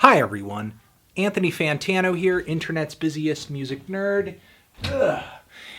Hi everyone, Anthony Fantano here, internet's busiest music nerd.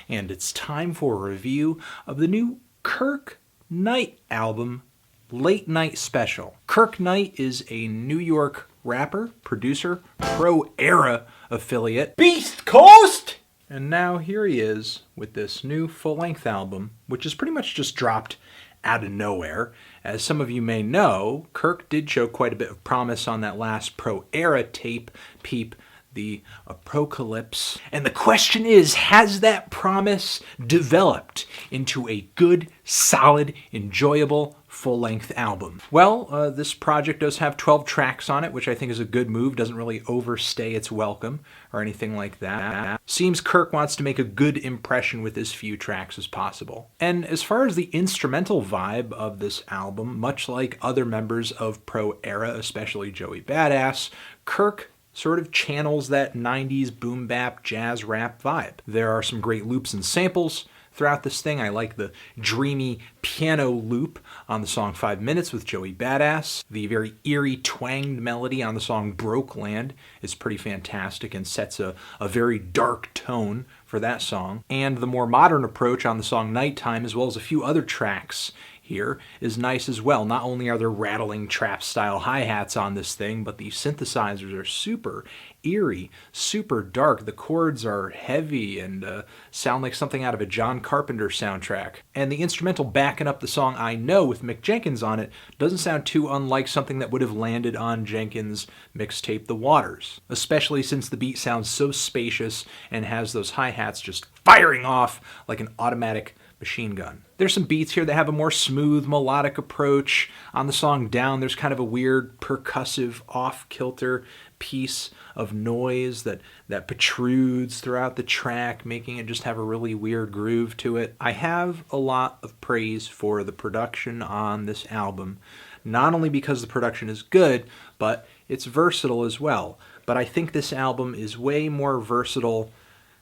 And it's time for a review of the new Kirk Knight album, Late Night Special. Kirk Knight is a New York rapper, producer, Pro-Era affiliate, Beast Coast! And now here he is with this new full-length album, which is pretty much just dropped out of nowhere. As some of you may know, Kirk did show quite a bit of promise on that last Pro-Era tape, Peep the Apocalypse. And the question is, has that promise developed into a good, solid, enjoyable, full-length album? Well, this project does have 12 tracks on it, which I think is a good move. Doesn't really overstay its welcome or anything like that. Seems Kirk wants to make a good impression with as few tracks as possible. And as far as the instrumental vibe of this album, much like other members of Pro-Era, especially Joey Badass, Kirk sort of channels that 90s boom bap jazz rap vibe. There are some great loops and samples throughout this thing. I like the dreamy piano loop on the song 5 Minutes with Joey Badass. The very eerie twanged melody on the song Broke Land is pretty fantastic and sets a very dark tone for that song. And the more modern approach on the song Nighttime, as well as a few other tracks here, is nice as well. Not only are there rattling trap style hi-hats on this thing, but the synthesizers are super eerie, super dark. The chords are heavy and sound like something out of a John Carpenter soundtrack. And the instrumental backing up the song I Know with Mick Jenkins on it doesn't sound too unlike something that would have landed on Jenkins' mixtape The Waters, especially since the beat sounds so spacious and has those hi-hats just firing off like an automatic machine gun. There's some beats here that have a more smooth, melodic approach. On the song Down, there's kind of a weird, percussive, off-kilter piece of noise that protrudes throughout the track, making it just have a really weird groove to it. I have a lot of praise for the production on this album, not only because the production is good, but it's versatile as well. But I think this album is way more versatile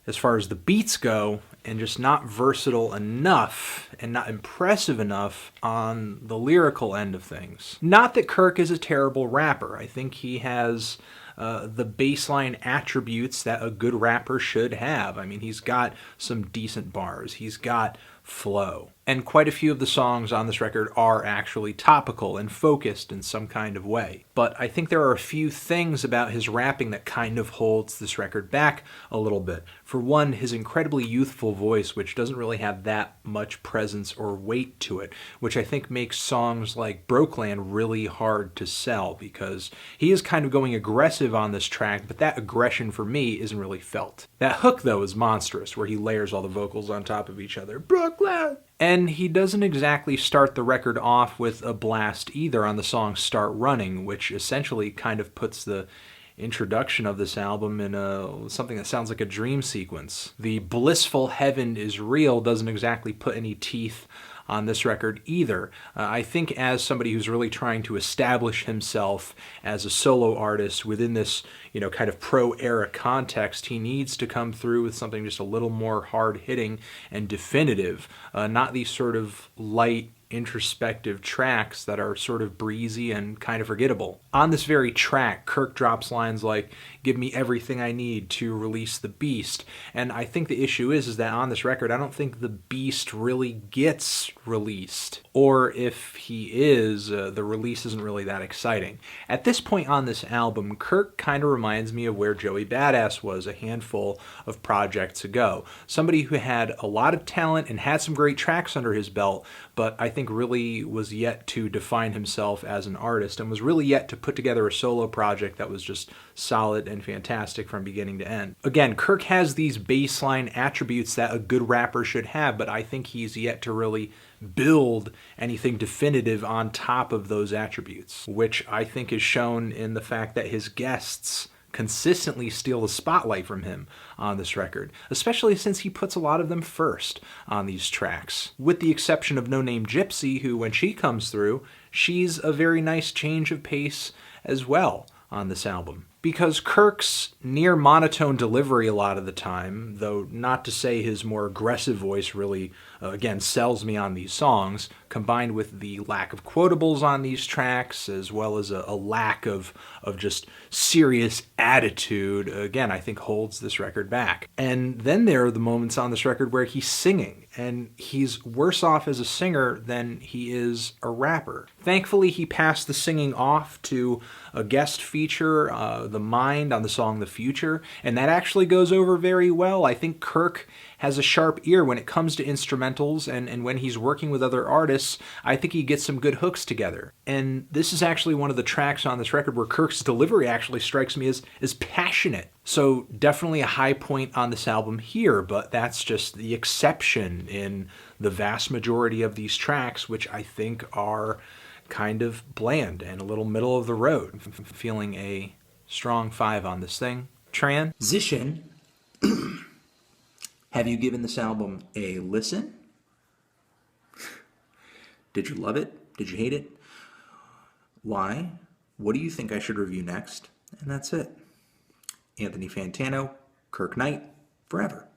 as far as the beats go, and just not versatile enough and not impressive enough on the lyrical end of things. Not that Kirk is a terrible rapper. I think he has the baseline attributes that a good rapper should have. I mean, he's got some decent bars. He's got flow. And quite a few of the songs on this record are actually topical and focused in some kind of way. But I think there are a few things about his rapping that kind of holds this record back a little bit. For one, his incredibly youthful voice, which doesn't really have that much presence or weight to it, which I think makes songs like Broke Land really hard to sell, because he is kind of going aggressive on this track, but that aggression for me isn't really felt. That hook, though, is monstrous, where he layers all the vocals on top of each other. Brooklyn! And he doesn't exactly start the record off with a blast either on the song Start Running, which essentially kind of puts the introduction of this album in something that sounds like a dream sequence. The blissful heaven is real doesn't exactly put any teeth on this record either. I think as somebody who's really trying to establish himself as a solo artist within this, kind of pro-era context, he needs to come through with something just a little more hard-hitting and definitive, not these sort of light, introspective tracks that are sort of breezy and kind of forgettable. On this very track, Kirk drops lines like, "Give me everything I need to release the beast." And I think the issue is that on this record, I don't think the beast really gets released. Or if he is, the release isn't really that exciting. At this point on this album, Kirk kind of reminds me of where Joey Badass was a handful of projects ago. Somebody who had a lot of talent and had some great tracks under his belt, but I think really was yet to define himself as an artist and was really yet to put together a solo project that was just solid and fantastic from beginning to end. Again, Kirk has these baseline attributes that a good rapper should have, but I think he's yet to really build anything definitive on top of those attributes, which I think is shown in the fact that his guests consistently steal the spotlight from him on this record, especially since he puts a lot of them first on these tracks. With the exception of No Name Gypsy, who when she comes through, she's a very nice change of pace as well on this album. Because Kirk's near monotone delivery a lot of the time, though not to say his more aggressive voice really, again, sells me on these songs, combined with the lack of quotables on these tracks, as well as a lack of just serious attitude, again, I think holds this record back. And then there are the moments on this record where he's singing, and he's worse off as a singer than he is a rapper. Thankfully, he passed the singing off to a guest feature, The Mind, on the song The Future, and that actually goes over very well. I think Kirk has a sharp ear when it comes to instrumentals, and when he's working with other artists, I think he gets some good hooks together. And this is actually one of the tracks on this record where Kirk's delivery actually strikes me as passionate. So definitely a high point on this album here, but that's just the exception in the vast majority of these tracks, which I think are kind of bland and a little middle of the road. I'm feeling a strong 5 on this thing. Transition. Have you given this album a listen? Did you love it? Did you hate it? Why? What do you think I should review next? And that's it. Anthony Fantano, Kirk Knight, forever.